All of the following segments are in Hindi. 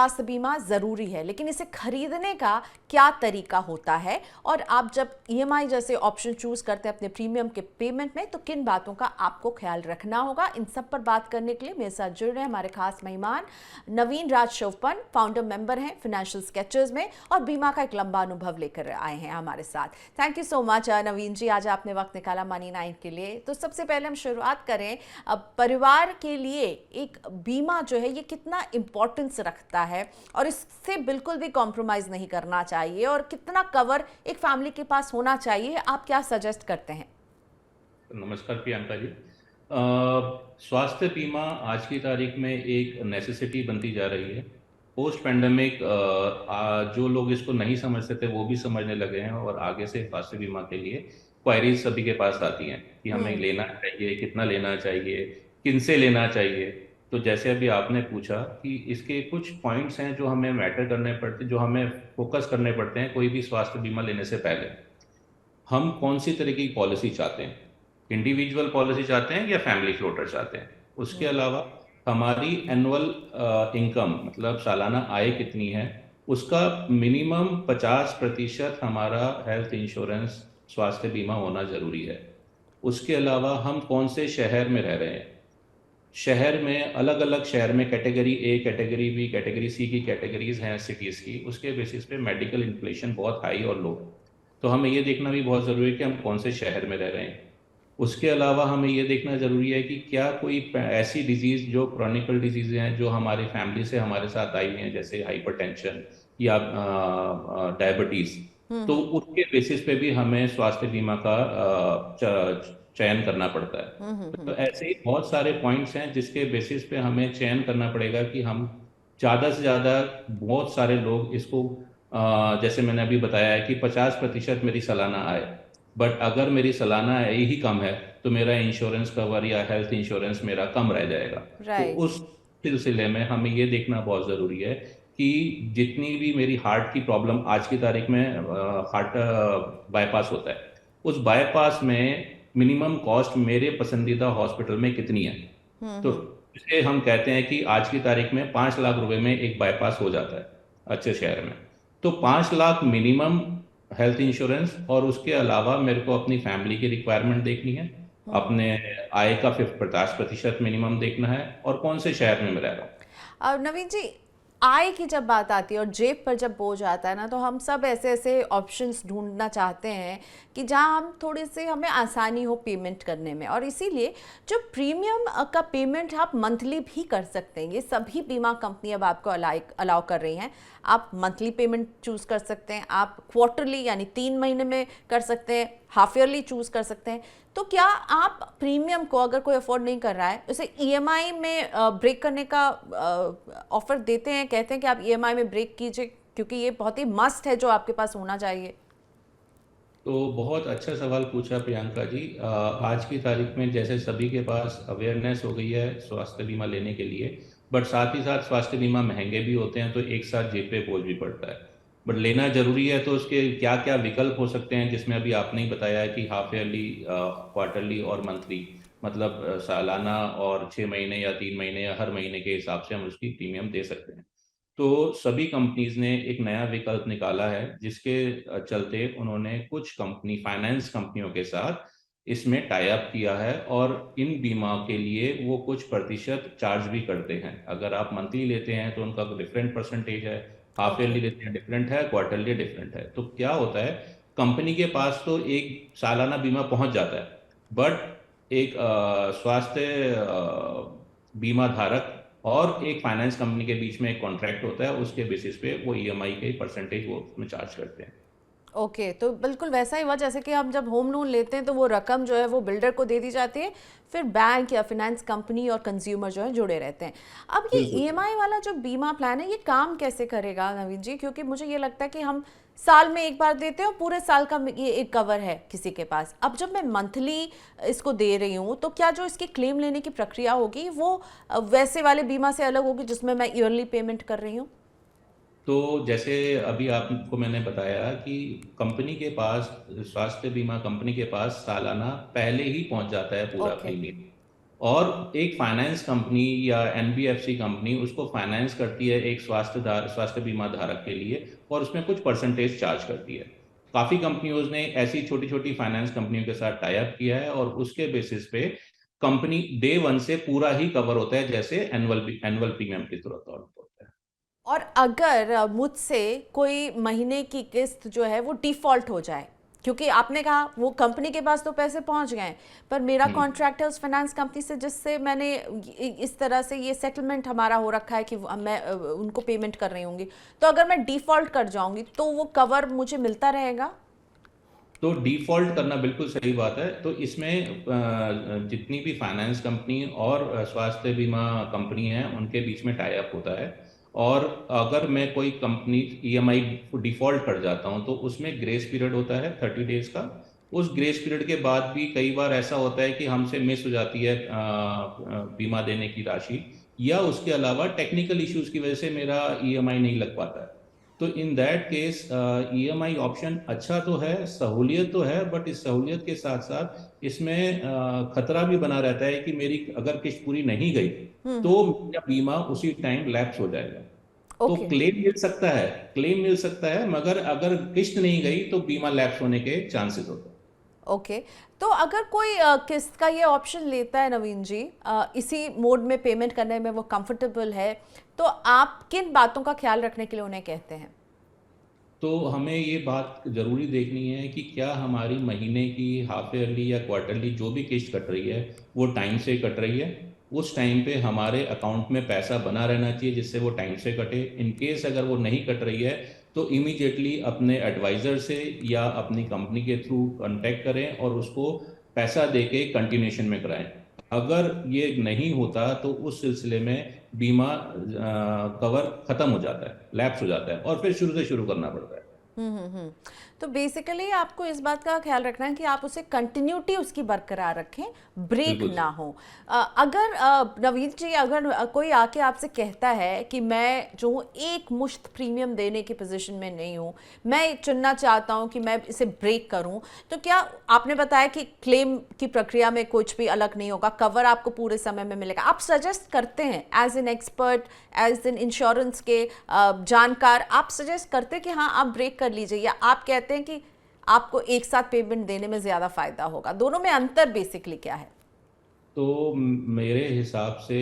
स्वास्थ्य बीमा ज़रूरी है, लेकिन इसे खरीदने का क्या तरीका होता है, और आप जब ईएमआई जैसे ऑप्शन चूज करते हैं अपने प्रीमियम के पेमेंट में, तो किन बातों का आपको ख्याल रखना होगा, इन सब पर बात करने के लिए मेरे साथ जुड़ रहे हैं हमारे खास मेहमान नवीन राज शोपन, फाउंडर मेंबर हैं फाइनेंशियल स्केचर्स में और बीमा का एक लंबा अनुभव लेकर आए हैं हमारे साथ। थैंक यू सो मच नवीन जी, आज आपने वक्त निकाला मनी 9 के लिए। तो सबसे पहले हम शुरुआत करें, अब परिवार के लिए एक बीमा जो है ये कितना इंपॉर्टेंस रखता है और इससे बिल्कुल भी कॉम्प्रोमाइज नहीं करना चाहिए, और कितना कवर एक फैमिली के पास होना चाहिए, आप क्या सजेस्ट करते हैं? नमस्कार प्रियंका जी। स्वास्थ्य बीमा आज की तारीख में एक नेसेसिटी बनती जा रही है। पोस्ट पेंडेमिक जो लोग इसको नहीं समझते थे वो भी समझने लगे हैं, और आगे से स्वास्थ्य बीमा के लिए क्वायरीज सभी के पास आती हैं कि हमें लेना चाहिए, कितना लेना चाहिए, किन से लेना चाहिए। तो जैसे अभी आपने पूछा कि इसके कुछ पॉइंट्स हैं जो हमें मैटर करने पड़ते, जो हमें फोकस करने पड़ते हैं कोई भी स्वास्थ्य बीमा लेने से पहले। हम कौन सी तरह की पॉलिसी चाहते हैं, इंडिविजुअल पॉलिसी चाहते हैं या फैमिली फ्लोटर चाहते हैं। उसके अलावा हमारी एनुअल इनकम मतलब सालाना आय कितनी है, उसका मिनिमम 50% हमारा हेल्थ इंश्योरेंस स्वास्थ्य बीमा होना जरूरी है। उसके अलावा हम कौन से शहर में रह रहे हैं, शहर में अलग अलग शहर में category A, category B, category C की कैटेगरीज हैं सिटीज़ की, उसके बेसिस पे मेडिकल इन्फ्लेशन बहुत हाई और लो है। तो हमें ये देखना भी बहुत ज़रूरी है कि हम कौन से शहर में रह रहे हैं। उसके अलावा हमें ये देखना ज़रूरी है कि क्या कोई ऐसी डिजीज़ जो क्रॉनिकल डिजीज़ हैं जो हमारी फैमिली से हमारे साथ आई हुई हैं, जैसे हाइपरटेंशन या डायबिटीज़। तो उसके बेसिस पे भी हमें स्वास्थ्य बीमा का चयन करना पड़ता है। तो ऐसे ही बहुत सारे पॉइंट्स हैं जिसके बेसिस पे हमें चयन करना पड़ेगा कि हम ज़्यादा से ज़्यादा, बहुत सारे लोग इसको जैसे मैंने अभी बताया है कि 50% मेरी सालाना आय, बट अगर मेरी सालाना आय ही कम है तो मेरा इंश्योरेंस कवर या हेल्थ इंश्योरेंस मेरा कम रह जाएगा। तो राइट। उस सिलसिले में हमें ये देखना बहुत ज़रूरी है कि जितनी भी मेरी हार्ट की प्रॉब्लम आज की तारीख में, हार्ट बाईपास होता है, उस बाईपास में मिनिमम कॉस्ट मेरे पसंदीदा हॉस्पिटल में कितनी है। तो इसे हम कहते हैं कि आज की तारीख में 5 लाख रुपए में एक बाईपास हो जाता है अच्छे शहर में। तो 5 लाख मिनिमम हेल्थ इंश्योरेंस, और उसके अलावा मेरे को अपनी फैमिली की रिक्वायरमेंट देखनी है, अपने आय का 50% मिनिमम देखना है, और कौन से शहर में मैं रह रहा हूँ। और नवीन जी, आय की जब बात आती है और जेब पर जब बोझ आता है ना, तो हम सब ऐसे ऐसे ऑप्शंस ढूंढना चाहते हैं कि जहां हम थोड़े से हमें आसानी हो पेमेंट करने में, और इसीलिए जो प्रीमियम का पेमेंट आप मंथली भी कर सकते हैं, ये सभी बीमा कंपनी अब आपको अलाउ कर रही हैं। आप मंथली पेमेंट चूज़ कर सकते हैं, आप क्वार्टरली यानी 3 महीने में कर सकते हैं, हाफ ईयरली चूज़ कर सकते हैं। तो क्या आप प्रीमियम को अगर कोई अफोर्ड नहीं कर रहा है, उसे ईएमआई में ब्रेक करने का ऑफर देते हैं, कहते हैं कि आप ईएमआई में ब्रेक कीजिए, क्योंकि ये बहुत ही मस्ट है जो आपके पास होना चाहिए? तो बहुत अच्छा सवाल पूछा प्रियंका जी। आज की तारीख में जैसे सभी के पास अवेयरनेस हो गई है स्वास्थ्य बीमा लेने के लिए, बट साथ ही साथ स्वास्थ्य बीमा महंगे भी होते हैं, तो एक साथ जेब पे बोझ भी पड़ता है। बट लेना जरूरी है, तो उसके क्या क्या विकल्प हो सकते हैं, जिसमें अभी आपने ही बताया है कि हाफ ईयरली, क्वार्टरली और मंथली, मतलब सालाना और 6 महीने या 3 महीने या हर महीने के हिसाब से हम उसकी प्रीमियम दे सकते हैं। तो सभी कंपनीज ने एक नया विकल्प निकाला है, जिसके चलते उन्होंने कुछ कंपनी, फाइनेंस कंपनियों के साथ इसमें टाई अप किया है, और इन बीमा के लिए वो कुछ प्रतिशत चार्ज भी करते हैं। अगर आप मंथली लेते हैं तो उनका डिफरेंट परसेंटेज है, हाफ ओके। ईयरली लेते हैं डिफरेंट है, क्वार्टरली डिफरेंट है। तो क्या होता है, कंपनी के पास तो एक सालाना बीमा पहुंच जाता है, बट एक स्वास्थ्य बीमा धारक और एक फाइनेंस कंपनी के बीच में एक कॉन्ट्रैक्ट होता है, उसके बेसिस पे वो ईएमआई के परसेंटेज वो उसमें चार्ज करते हैं। ओके, तो बिल्कुल वैसा ही हुआ जैसे कि हम जब होम लोन लेते हैं तो वो रकम जो है वो बिल्डर को दे दी जाती है, फिर बैंक या फिनेंस कंपनी और कंज्यूमर जो है जुड़े रहते हैं। अब ये बिल्कुल। ईएमआई वाला जो बीमा प्लान है ये काम कैसे करेगा नवीन जी? क्योंकि मुझे ये लगता है कि हम साल में एक बार देते हैं और पूरे साल का ये एक कवर है किसी के पास। अब जब मैं मंथली इसको दे रही हूँ, तो क्या जो इसकी क्लेम लेने की प्रक्रिया होगी वो वैसे वाले बीमा से अलग होगी जिसमें मैं ईयरली पेमेंट कर रही हूँ? तो जैसे अभी आपको मैंने बताया कि कंपनी के पास, स्वास्थ्य बीमा कंपनी के पास सालाना पहले ही पहुंच जाता है पूरा ओके। प्रीमियम। और एक फाइनेंस कंपनी या एनबीएफसी कंपनी उसको फाइनेंस करती है एक स्वास्थ्य बीमा धारक के लिए, और उसमें कुछ परसेंटेज चार्ज करती है। काफ़ी कंपनियों ने ऐसी छोटी छोटी फाइनेंस कंपनियों के साथ टाई अप किया है, और उसके बेसिस पे कंपनी डे वन से पूरा ही कवर होता है, जैसे एनुअल प्रीमियम की तौर पर होता है। और अगर मुझसे कोई महीने की किस्त जो है वो डिफ़ॉल्ट हो जाए, क्योंकि आपने कहा वो कंपनी के पास तो पैसे पहुंच गए हैं, पर मेरा हम्म। कॉन्ट्रैक्ट है उस फाइनेंस कंपनी से जिससे मैंने इस तरह से ये सेटलमेंट हमारा हो रखा है कि मैं उनको पेमेंट कर रही होंगी, तो अगर मैं डिफ़ॉल्ट कर जाऊंगी तो वो कवर मुझे मिलता रहेगा? तो डिफॉल्ट करना बिल्कुल सही बात है। तो इसमें जितनी भी फाइनेंस कंपनी और स्वास्थ्य बीमा कंपनी है उनके बीच में टाई अप होता है, और अगर मैं कोई कंपनी ईएमआई डिफॉल्ट कर जाता हूं तो उसमें ग्रेस पीरियड होता है 30 डेज का। उस ग्रेस पीरियड के बाद भी कई बार ऐसा होता है कि हमसे मिस हो जाती है बीमा देने की राशि, या उसके अलावा टेक्निकल इश्यूज की वजह से मेरा ईएमआई नहीं लग पाता है। तो in that case EMI option अच्छा तो है, सहूलियत तो है, बट इस सहूलियत के साथ साथ इसमें खतरा भी बना रहता है कि मेरी अगर किस्त पूरी नहीं गई तो मेरा बीमा उसी टाइम लैप्स हो जाएगा। तो ओके। क्लेम मिल सकता है, क्लेम मिल सकता है, मगर अगर किस्त नहीं गई तो बीमा लैप्स होने के चांसेस होते हैं। ओके। तो अगर कोई किस्त का ये ऑप्शन लेता है नवीन जी, इसी मोड में पेमेंट करने में वो कंफर्टेबल है, तो आप किन बातों का ख्याल रखने के लिए उन्हें कहते हैं? तो हमें ये बात जरूरी देखनी है कि क्या हमारी महीने की, हाफ ईयरली या क्वार्टरली जो भी किस्त कट रही है वो टाइम से कट रही है। उस टाइम पे हमारे अकाउंट में पैसा बना रहना चाहिए जिससे वो टाइम से कटे। इन केस अगर वो नहीं कट रही है तो इमीडिएटली अपने एडवाइज़र से या अपनी कंपनी के थ्रू कांटेक्ट करें और उसको पैसा दे के कंटिन्यूशन में कराएं। अगर ये नहीं होता तो उस सिलसिले में बीमा कवर खत्म हो जाता है, लैप्स हो जाता है, और फिर शुरू से शुरू करना पड़ता है। हम्म। तो बेसिकली आपको इस बात का ख्याल रखना है कि आप उसे कंटिन्यूटी उसकी बरकरार रखें, ब्रेक बिल्कुल ना हो। अगर नवीन जी, अगर कोई आके आपसे कहता है कि मैं जो हूँ एक मुश्त प्रीमियम देने की पोजीशन में नहीं हूँ, मैं चुनना चाहता हूँ कि मैं इसे ब्रेक करूँ, तो क्या आपने बताया कि क्लेम की प्रक्रिया में कुछ भी अलग नहीं होगा, कवर आपको पूरे समय में मिलेगा, आप सजेस्ट करते हैं as an expert, as an insurance के जानकार, आप सजेस्ट करते हैं कि हाँ आप ब्रेक कर लीजिए, या आप कहते हैं कि आपको एक साथ पेमेंट देने में ज़्यादा फायदा होगा? दोनों में अंतर बेसिकली क्या है? तो मेरे हिसाब से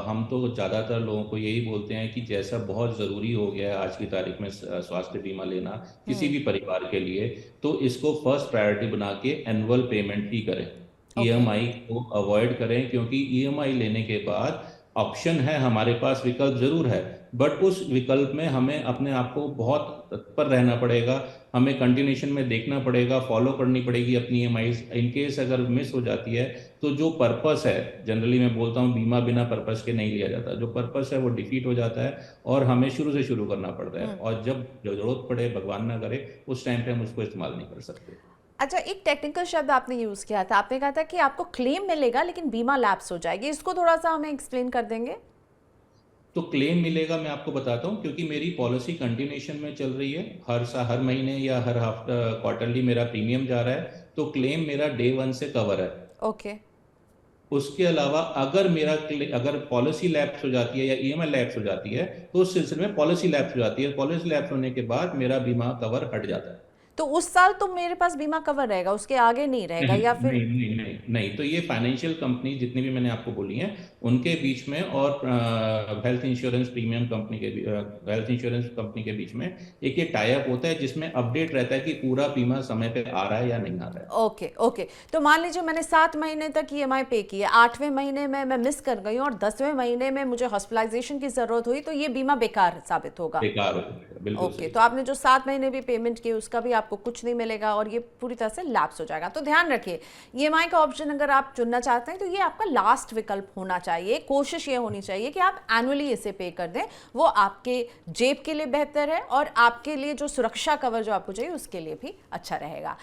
हम तो ज़्यादातर लोगों को यही बोलते हैं कि जैसा बहुत ज़रूरी हो गया है आज की तारीख में स्वास्थ्य बीमा लेना किसी भी परिवार के लिए, तो इसको फर्स्ट प्रायोरिटी बना के एनुअल पेमेंट ही करें। ओके। ईएमआई को अवॉइड करें, क्योंकि ईएमआई लेने के बाद ऑप्शन है, हमारे पास विकल्प ज़रूर है, बट उस विकल्प में हमें अपने आप को बहुत तत्पर रहना पड़ेगा। हमें कंटिन्यूशन में देखना पड़ेगा, फॉलो करनी पड़ेगी अपनी ईएमआई। इन केस अगर मिस हो जाती है तो जो पर्पस है, जनरली मैं बोलता हूँ बीमा बिना पर्पस के नहीं लिया जाता, जो पर्पस है वो डिफीट हो जाता है और हमें शुरू से शुरू करना पड़ता है, और जब जरूरत पड़े, भगवान ना करे, उस टाइम पे हम उसको इस्तेमाल नहीं कर सकते। अच्छा, एक टेक्निकल शब्द आपने यूज़ किया था, आपने कहा था कि आपको क्लेम मिलेगा लेकिन बीमा लैप्स हो जाएगी, इसको थोड़ा सा हमें एक्सप्लेन कर देंगे? तो क्लेम मिलेगा, मैं आपको बताता हूँ, क्योंकि मेरी पॉलिसी कंटिन्यूशन में चल रही है, हर महीने या हर हफ्ता क्वार्टरली मेरा प्रीमियम जा रहा है, तो क्लेम मेरा डे वन से कवर है। ओके। उसके अलावा अगर पॉलिसी लैप्स हो जाती है या ईएमआई लैप्स हो जाती है तो उस सिलसिले में पॉलिसी लैप्स हो जाती है, पॉलिसी लैप्स होने के बाद मेरा बीमा कवर हट जाता है। तो उस साल तो मेरे पास बीमा कवर रहेगा, उसके आगे नहीं रहेगा, नहीं या फिर? नहीं नहीं नहीं नहीं, तो ये फाइनेंशियल कंपनी जितनी भी मैंने आपको बोली हैं उनके बीच में और हेल्थ इंश्योरेंस कंपनी के बीच में एक ये टाई अप होता है जिसमें अपडेट रहता है कि पूरा बीमा समय पे आ रहा है या नहीं आ रहा है। Okay okay. तो मान लीजिए मैंने 7 महीने तक ईएमआई पे की है, 8वें महीने में मैं मिस कर गई हूँ और 10वें महीने में मुझे हॉस्पिटलाइजेशन की ज़रूरत हुई, तो ये बीमा बेकार साबित होगा? बेकार हो जाएगा, बिल्कुल ओके। सही। तो आपने जो 7 महीने भी पेमेंट की उसका भी आपको कुछ नहीं मिलेगा और ये पूरी तरह से लैप्स हो जाएगा। तो ध्यान रखिए, ईएमआई का ऑप्शन अगर आप चुनना चाहते हैं तो ये आपका लास्ट विकल्प होना चाहिए। कोशिश ये होनी चाहिए कि आप एनुअली इसे पे कर दें, वो आपके जेब के लिए बेहतर है और आपके लिए जो सुरक्षा कवर जो आपको चाहिए उसके लिए भी अच्छा रहेगा।